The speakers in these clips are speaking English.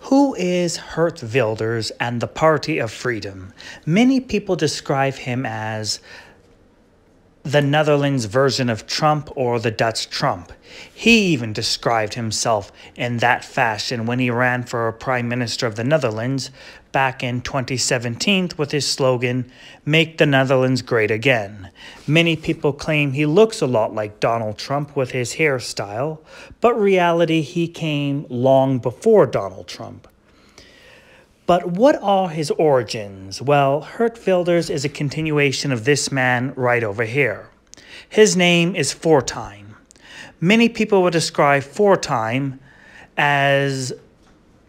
Who is Geert Wilders and the Party of Freedom? Many people describe him as the Netherlands version of Trump or the Dutch Trump. He even described himself in that fashion when he ran for Prime Minister of the Netherlands back in 2017 with his slogan, "Make the Netherlands Great Again." Many people claim he looks a lot like Donald Trump with his hairstyle, but reality he came long before Donald Trump. But what are his origins? Well, Geert Wilders is a continuation of this man right over here. His name is Fortuyn. Many people would describe Fortuyn as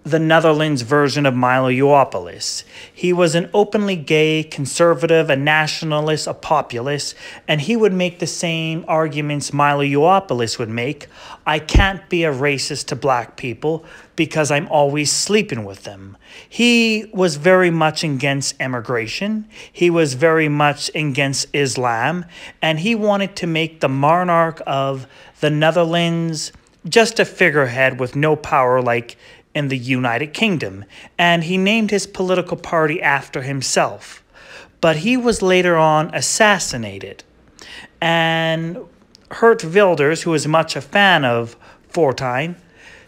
the Netherlands version of Milo Yiannopoulos. He was an openly gay conservative, a nationalist, a populist, and he would make the same arguments Milo Yiannopoulos would make. I can't be a racist to black people because I'm always sleeping with them. He was very much against immigration. He was very much against Islam, and he wanted to make the monarch of the Netherlands just a figurehead with no power like in the United Kingdom, and he named his political party after himself. But he was later on assassinated. And Geert Wilders, who was much a fan of Fortuyn,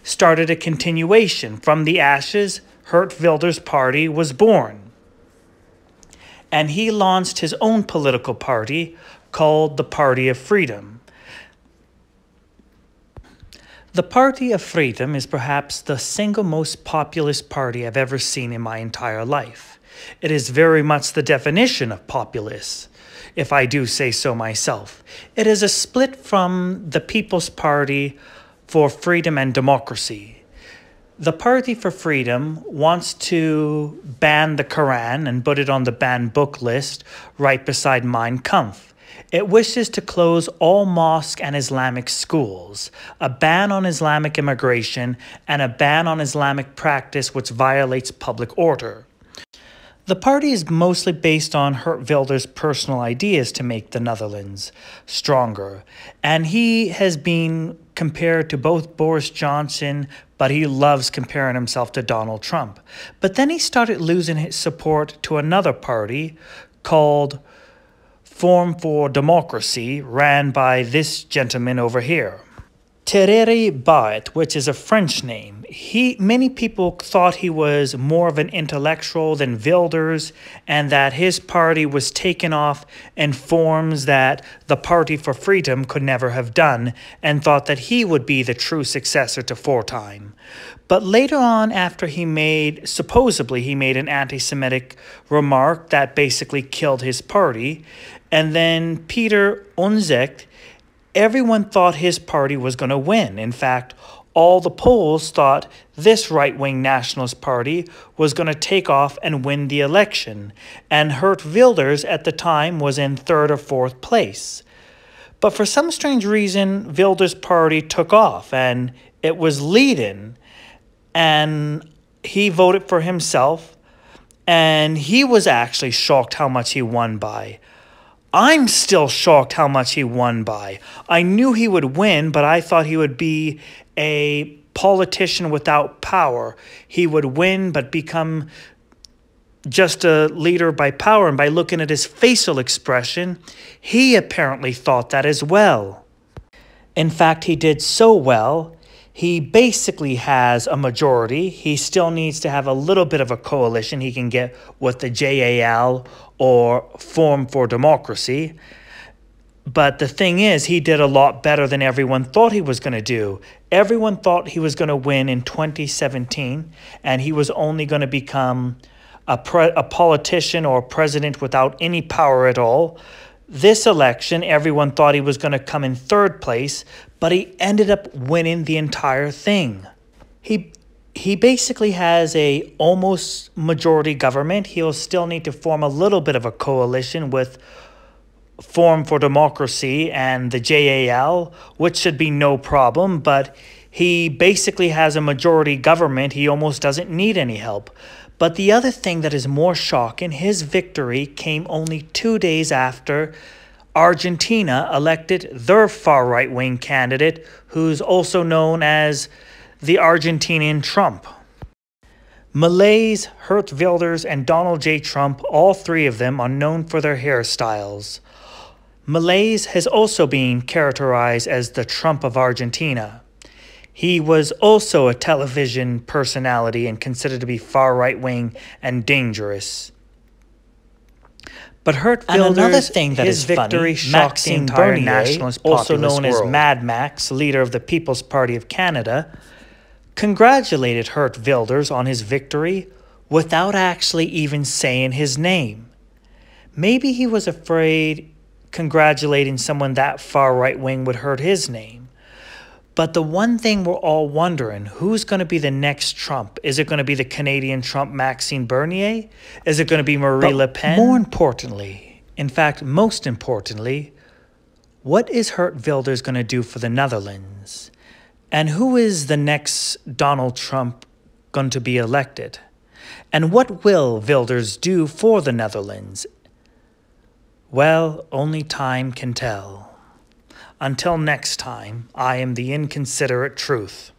started a continuation. From the ashes, Geert Wilders' party was born. And he launched his own political party called the Party of Freedom. The Party of Freedom is perhaps the single most populist party I've ever seen in my entire life. It is very much the definition of populist, if I do say so myself. It is a split from the People's Party for Freedom and Democracy. The Party for Freedom wants to ban the Quran and put it on the banned book list right beside Mein Kampf. It wishes to close all mosques and Islamic schools, a ban on Islamic immigration, and a ban on Islamic practice which violates public order. The party is mostly based on Geert Wilders' personal ideas to make the Netherlands stronger, and he has been compared to both Boris Johnson, but he loves comparing himself to Donald Trump. But then he started losing his support to another party called Forum for Democracy, ran by this gentleman over here, Thierry Baudet, which is a French name. Many people thought he was more of an intellectual than Wilders, and that his party was taken off in forms that the Party for Freedom could never have done, and thought that he would be the true successor to Fortuyn. But later on, after supposedly he made an anti-Semitic remark that basically killed his party, and then Peter Onzicht, everyone thought his party was going to win. In fact, all the polls thought this right-wing nationalist party was going to take off and win the election. And Geert Wilders at the time was in third or fourth place. But for some strange reason, Wilders' party took off and it was leading. And he voted for himself. And he was actually shocked how much he won by. I'm still shocked how much he won by. I knew he would win, but I thought he would be a politician without power. He would win, but become just a leader by power. And by looking at his facial expression, he apparently thought that as well. In fact, he did so well. He basically has a majority. He still needs to have a little bit of a coalition he can get with the JAL or Forum for Democracy. But the thing is, he did a lot better than everyone thought he was going to do. Everyone thought he was going to win in 2017, and he was only going to become a politician or president without any power at all. This election, everyone thought he was going to come in third place, but he ended up winning the entire thing. He basically has a almost majority government. He'll still need to form a little bit of a coalition with Forum for Democracy and the JAL, which should be no problem, but he basically has a majority government. He almost doesn't need any help. But the other thing that is more shocking, his victory came only 2 days after Argentina elected their far right-wing candidate, who's also known as the Argentinian Trump. Malays, Geert Wilders, and Donald J. Trump, all three of them are known for their hairstyles. Malays has also been characterized as the Trump of Argentina. He was also a television personality and considered to be far right-wing and dangerous. But Geert Wilders, his victory shocked the entire nationalist populist also known as Mad Max, leader of the People's Party of Canada, congratulated Geert Wilders on his victory without actually even saying his name. Maybe he was afraid congratulating someone that far right-wing would hurt his name. But the one thing we're all wondering, who's going to be the next Trump? Is it going to be the Canadian Trump, Maxime Bernier? Is it going to be Marie Le Pen? More importantly, in fact, most importantly, what is Geert Wilders going to do for the Netherlands? And who is the next Donald Trump going to be elected? And what will Wilders do for the Netherlands? Well, only time can tell. Until next time, I am the Inconsiderate Truth.